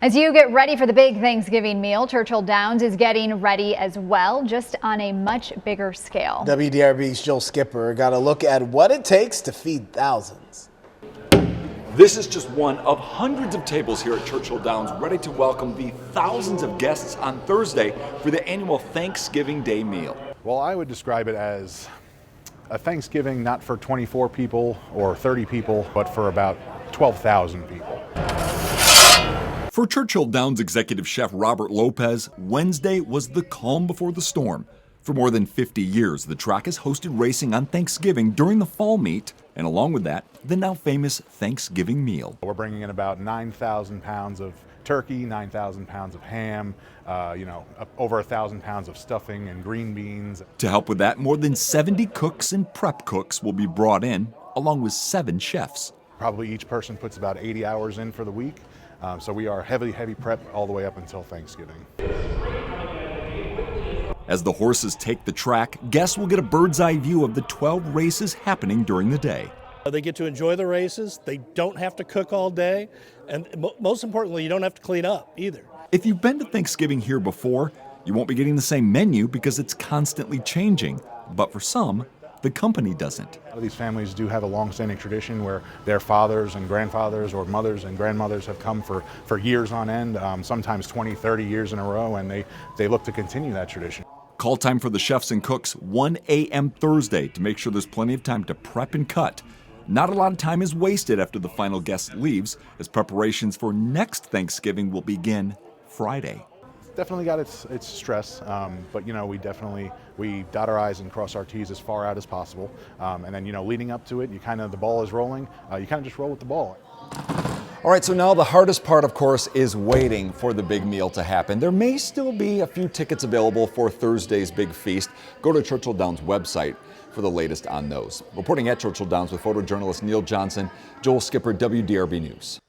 As you get ready for the big Thanksgiving meal, Churchill Downs is getting ready as well, just on a much bigger scale. WDRB's Joel Skipper got a look at what it takes to feed thousands. This is just one of hundreds of tables here at Churchill Downs ready to welcome the thousands of guests on Thursday for the annual Thanksgiving Day meal. Well, I would describe it as a Thanksgiving not for 24 people or 30 people, but for about 12,000 people. For Churchill Downs executive chef Robert Lopez, Wednesday was the calm before the storm. For more than 50 years, the track has hosted racing on Thanksgiving during the fall meet, and along with that, the now famous Thanksgiving meal. We're bringing in about 9,000 pounds of turkey, 9,000 pounds of ham, over 1,000 pounds of stuffing and green beans. To help with that, more than 70 cooks and prep cooks will be brought in, along with 7 chefs. Probably each person puts about 80 hours in for the week, so we are heavy prep all the way up until Thanksgiving. As the horses take the track, guests will get a bird's eye view of the 12 races happening during the day. They get to enjoy the races, they don't have to cook all day, and most importantly, you don't have to clean up either. If you've been to Thanksgiving here before, you won't be getting the same menu because it's constantly changing. But for some, the company doesn't. A lot of these families do have a long-standing tradition where their fathers and grandfathers or mothers and grandmothers have come for years on end, sometimes 20, 30 years in a row, and they look to continue that tradition. Call time for the chefs and cooks 1 a.m. Thursday to make sure there's plenty of time to prep and cut. Not a lot of time is wasted after the final guest leaves, as preparations for next Thanksgiving will begin Friday. Definitely got its stress, but we dot our I's and cross our T's as far out as possible, and then leading up to it, the ball is rolling. You kind of just roll with the ball. All right, so now the hardest part, of course, is waiting for the big meal to happen. There may still be a few tickets available for Thursday's big feast. Go to Churchill Downs' website for the latest on those. Reporting at Churchill Downs with photojournalist Neil Johnson, Joel Skipper, WDRB News.